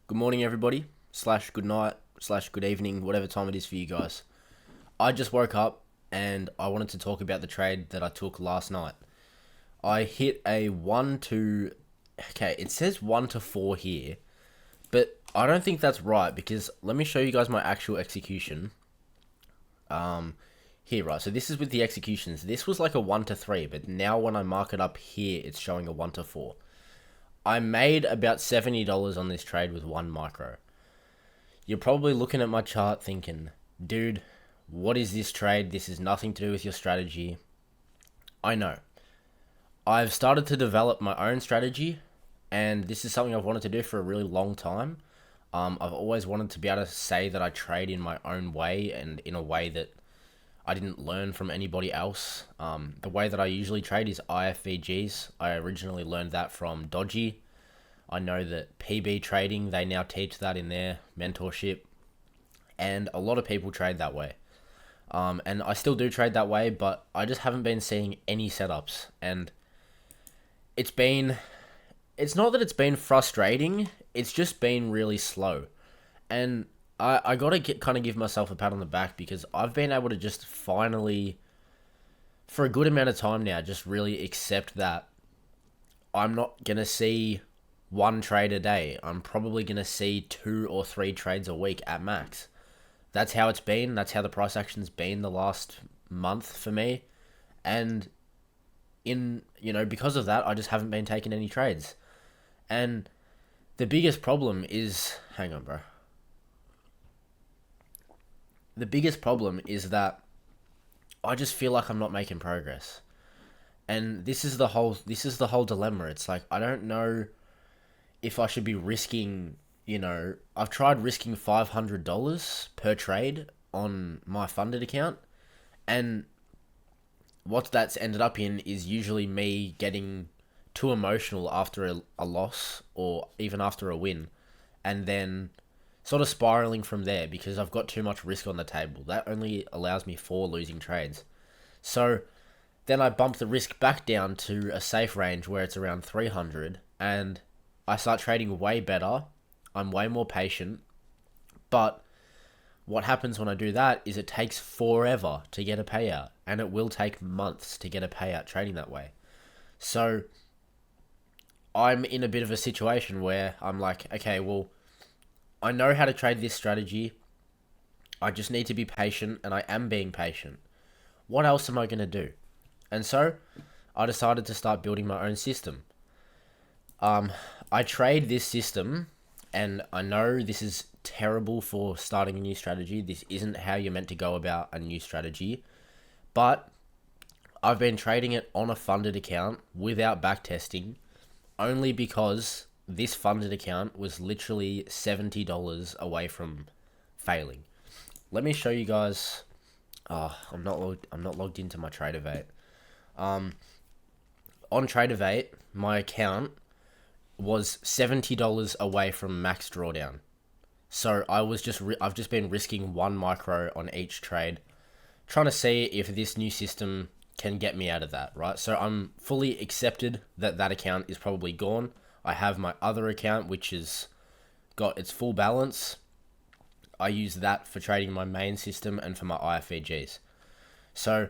Good morning, everybody, slash good night, slash good evening, whatever time it is for you guys. I just woke up and I wanted to talk about the trade that I took last night. I hit a 1 to. Okay, it says 1 to 4 here, but I don't think that's right because let me show you guys my actual execution. Here, right, so this is with the executions. This was like a 1 to 3, but now when I mark it up here, it's showing a 1 to 4. I made about $70 on this trade with one micro. You're probably looking at my chart thinking, dude, what is this trade? This has nothing to do with your strategy. I know. I've started to develop my own strategy, and this is something I've wanted to do for a really long time. I've always wanted to be able to say that I trade in my own way and in a way that I didn't learn from anybody else. The way that I usually trade is IFVGs. I originally learned that from Dodgy. I know that PB trading, they now teach that in their mentorship. And a lot of people trade that way. And I still do trade that way, but I just haven't been seeing any setups. And it's not that it's been frustrating, it's just been really slow. And I gotta kind of give myself a pat on the back because I've been able to just finally, for a good amount of time now, just really accept that I'm not gonna see one trade a day. I'm probably gonna see 2 or 3 trades a week at max. That's how it's been. That's how the price action's been the last month for me. And because of that, I just haven't been taking any trades. And the biggest problem is, hang on, bro. The biggest problem is that I just feel like I'm not making progress. And this is the whole dilemma. It's like I don't know if I should be risking, I've tried risking $500 per trade on my funded account, and what that's ended up in is usually me getting too emotional after a loss or even after a win, and then sort of spiraling from there because I've got too much risk on the table. That only allows me 4 losing trades. So then I bump the risk back down to a safe range where it's around 300 and I start trading way better. I'm way more patient. But what happens when I do that is it takes forever to get a payout, and it will take months to get a payout trading that way. So I'm in a bit of a situation where I'm like, okay, well, I know how to trade this strategy. I just need to be patient, and I am being patient. What else am I going to do? And so I decided to start building my own system. I trade this system, and I know this is terrible for starting a new strategy. This isn't how you're meant to go about a new strategy. But I've been trading it on a funded account without backtesting, only because this funded account was literally $70 away from failing. Let me show you guys. I'm not logged into my TradeAvate. On TradeAvate, my account was $70 away from max drawdown. So I've just been risking 1 micro on each trade, trying to see if this new system can get me out of that, right? So I'm fully accepted that account is probably gone. I have my other account, which has got its full balance. I use that for trading my main system and for my IFVGs. So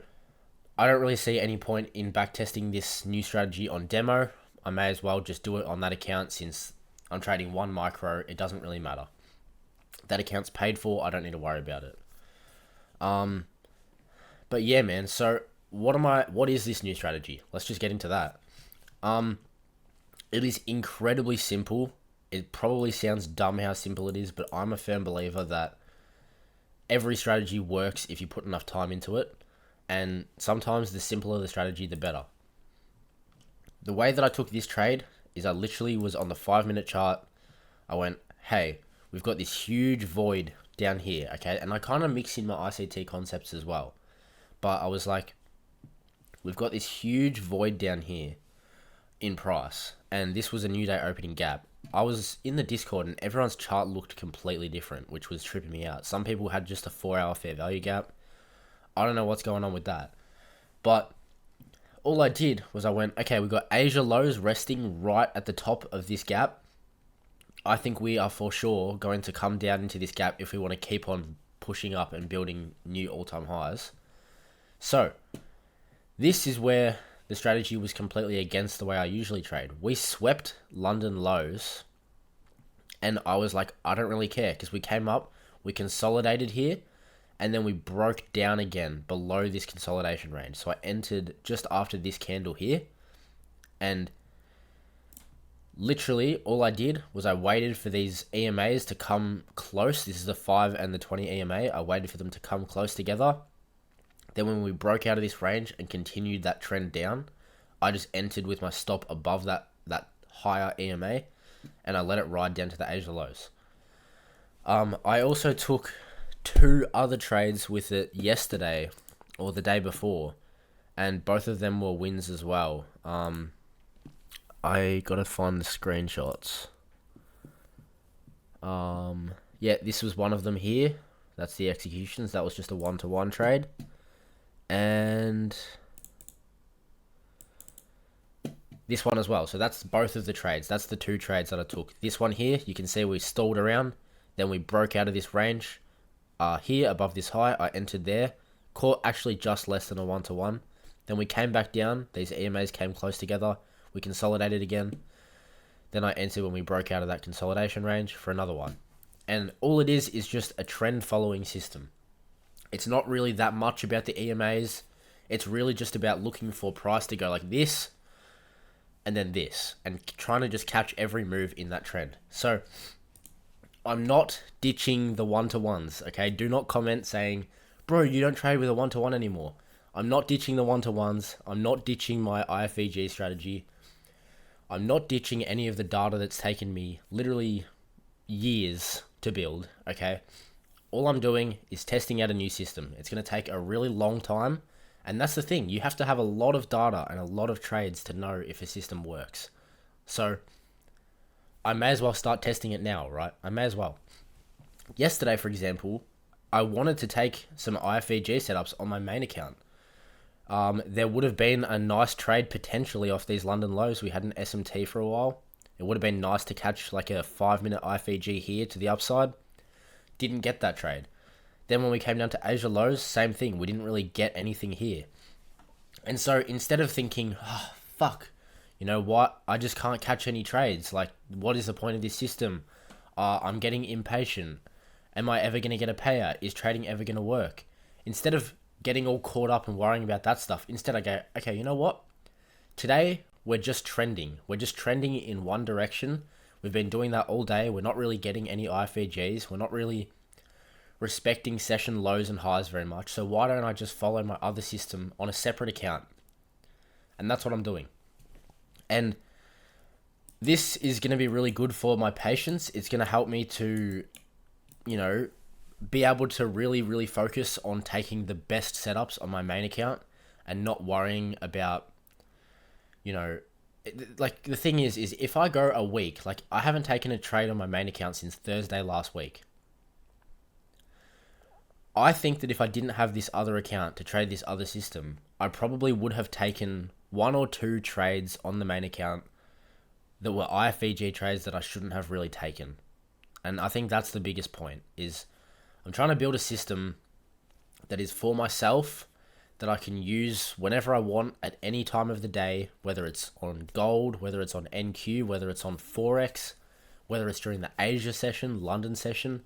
I don't really see any point in backtesting this new strategy on demo. I may as well just do it on that account since I'm trading 1 micro. It doesn't really matter. That account's paid for. I don't need to worry about it. But yeah, man. So what is this new strategy? Let's just get into that. It is incredibly simple. It probably sounds dumb how simple it is, but I'm a firm believer that every strategy works if you put enough time into it. And sometimes the simpler the strategy, the better. The way that I took this trade is I literally was on the 5-minute chart. I went, hey, we've got this huge void down here, okay? And I kind of mix in my ICT concepts as well. But I was like, we've got this huge void down here in price, and this was a new day opening gap. I was in the Discord and everyone's chart looked completely different, which was tripping me out. Some people had just a 4-hour fair value gap. I don't know what's going on with that. But all I did was I went, okay, we've got Asia lows resting right at the top of this gap. I think we are for sure going to come down into this gap if we want to keep on pushing up and building new all-time highs. So, this is where the strategy was completely against the way I usually trade. We swept London lows, and I was like, I don't really care, because we came up, we consolidated here, and then we broke down again below this consolidation range. So I entered just after this candle here, and literally all I did was I waited for these EMAs to come close. This is the 5 and the 20 EMA. I waited for them to come close together. Then when we broke out of this range and continued that trend down, I just entered with my stop above that higher EMA, and I let it ride down to the Asia lows. I also took 2 other trades with it yesterday or the day before, and both of them were wins as well. I gotta find the screenshots. Yeah, this was one of them here. That's the executions. That was just a 1-to-1 trade. And this one as well. So that's both of the trades. That's the 2 trades that I took. This one here, you can see we stalled around. Then we broke out of this range. Here, above this high, I entered there. Caught actually just less than a 1-to-1. Then we came back down. These EMAs came close together. We consolidated again. Then I entered when we broke out of that consolidation range for another one. And all it is just a trend following system. It's not really that much about the EMAs. It's really just about looking for price to go like this and then this, and trying to just catch every move in that trend. So I'm not ditching the 1-to-1s, okay? Do not comment saying, bro, you don't trade with a 1-to-1 anymore. I'm not ditching the 1-to-1s. I'm not ditching my IFVG strategy. I'm not ditching any of the data that's taken me literally years to build, okay? All I'm doing is testing out a new system. It's going to take a really long time, and that's the thing. You have to have a lot of data and a lot of trades to know if a system works. So I may as well start testing it now, right? I may as well. Yesterday, for example, I wanted to take some IFVG setups on my main account. There would have been a nice trade potentially off these London lows. We had an SMT for a while. It would have been nice to catch like a 5-minute IFVG here to the upside. Didn't get that trade. Then when we came down to Asia lows, same thing. We didn't really get anything here. And so instead of thinking, oh, fuck, you know what? I just can't catch any trades. Like, what is the point of this system? I'm getting impatient. Am I ever going to get a payout? Is trading ever going to work? Instead of getting all caught up and worrying about that stuff, instead I go, okay, you know what? Today, we're just trending. We're just trending in one direction. We've been doing that all day. We're not really getting any IFVGs. We're not really respecting session lows and highs very much. So why don't I just follow my other system on a separate account? And that's what I'm doing. And this is going to be really good for my patience. It's going to help me to, you know, be able to really, really focus on taking the best setups on my main account and not worrying about, you know, like the thing is if I go a week, like I haven't taken a trade on my main account since Thursday last week. I think that if I didn't have this other account to trade this other system, I probably would have taken 1 or 2 trades on the main account that were IFVG trades that I shouldn't have really taken. And I think that's the biggest point, is I'm trying to build a system that is for myself, that I can use whenever I want at any time of the day, whether it's on gold, whether it's on NQ, whether it's on Forex, whether it's during the Asia session, London session.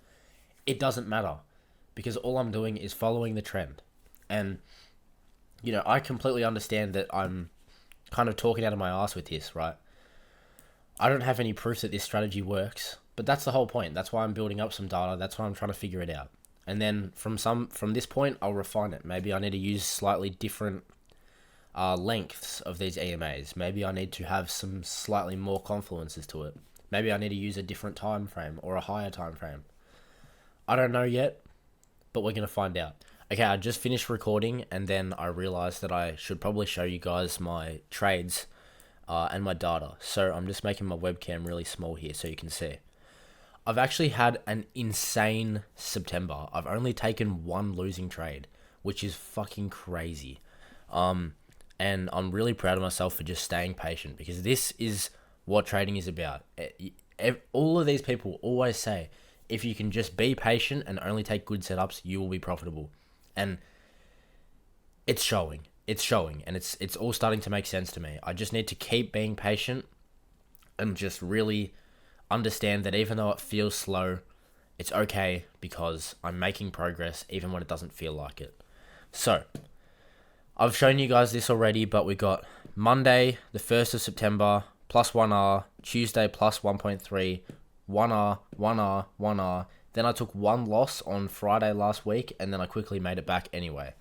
It doesn't matter, because all I'm doing is following the trend. And, you know, I completely understand that I'm kind of talking out of my ass with this, right? I don't have any proof that this strategy works, but that's the whole point. That's why I'm building up some data. That's why I'm trying to figure it out. And then from this point, I'll refine it. Maybe I need to use slightly different lengths of these EMAs. Maybe I need to have some slightly more confluences to it. Maybe I need to use a different time frame or a higher time frame. I don't know yet, but we're going to find out. Okay, I just finished recording, and then I realized that I should probably show you guys my trades and my data. So I'm just making my webcam really small here so you can see. I've actually had an insane September. I've only taken 1 losing trade, which is fucking crazy. And I'm really proud of myself for just staying patient, because this is what trading is about. All of these people always say, if you can just be patient and only take good setups, you will be profitable. And it's showing. It's showing, and it's all starting to make sense to me. I just need to keep being patient and just really understand that even though it feels slow, it's okay because I'm making progress even when it doesn't feel like it. So, I've shown you guys this already, but we got Monday, the 1st of September, plus 1R, Tuesday, plus 1.3, 1R, 1R, 1R. Then I took one loss on Friday last week, and then I quickly made it back anyway.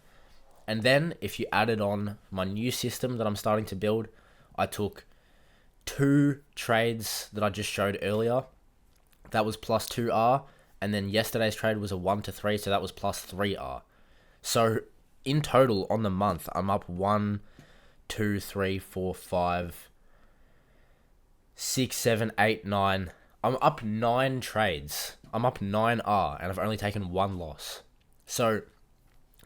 And then, if you added on my new system that I'm starting to build, I took 2 trades that I just showed earlier. That was plus 2R, and then yesterday's trade was a 1 to 3, so that was plus 3R. So, in total, on the month, I'm up 1, 2, 3, 4, 5, 6, 7, 8, 9. I'm up 9 trades. I'm up 9R, and I've only taken 1 loss. So,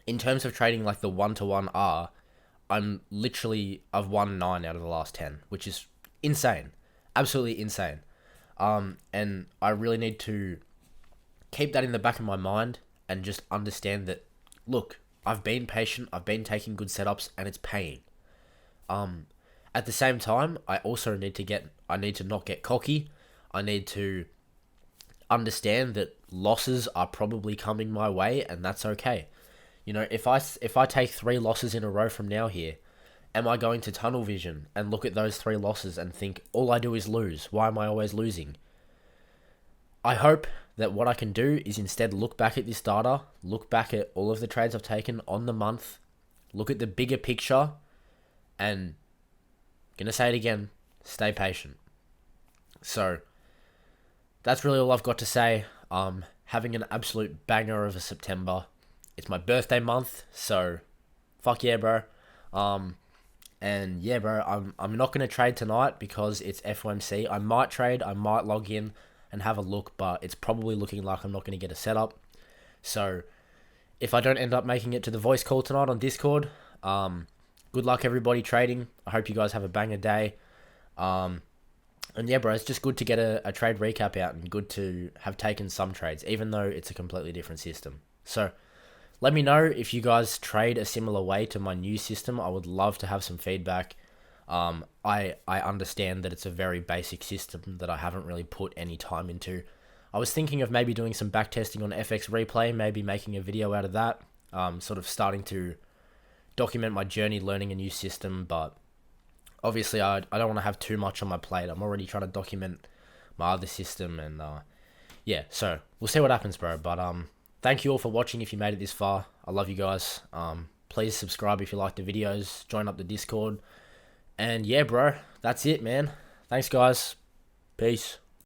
in terms of trading like the 1-to-1 R, I've won 9 out of the last 10, which is insane. Absolutely insane. And I really need to keep that in the back of my mind and just understand that, look, I've been patient, I've been taking good setups, and it's paying. At the same time, I also need to not get cocky. I need to understand that losses are probably coming my way, and that's okay. You know, if I take 3 losses in a row from now here, am I going to tunnel vision and look at those 3 losses and think, all I do is lose? Why am I always losing? I hope that what I can do is instead look back at this data, look back at all of the trades I've taken on the month, look at the bigger picture, and gonna say it again, stay patient. So, that's really all I've got to say. Having an absolute banger of a September. It's my birthday month, so fuck yeah, bro. And yeah, bro, I'm not gonna trade tonight because it's FOMC. I might trade, I might log in and have a look, but it's probably looking like I'm not gonna get a setup. So if I don't end up making it to the voice call tonight on Discord, good luck everybody trading. I hope you guys have a banger day. And yeah, bro, it's just good to get a trade recap out and good to have taken some trades, even though it's a completely different system. So let me know if you guys trade a similar way to my new system. I would love to have some feedback. I understand that it's a very basic system that I haven't really put any time into. I was thinking of maybe doing some backtesting on FX Replay, maybe making a video out of that, sort of starting to document my journey learning a new system, but obviously I don't want to have too much on my plate. I'm already trying to document my other system, and yeah, so we'll see what happens, bro. But thank you all for watching if you made it this far. I love you guys. Please subscribe if you like the videos. Join up the Discord. And yeah, bro, that's it, man. Thanks, guys. Peace.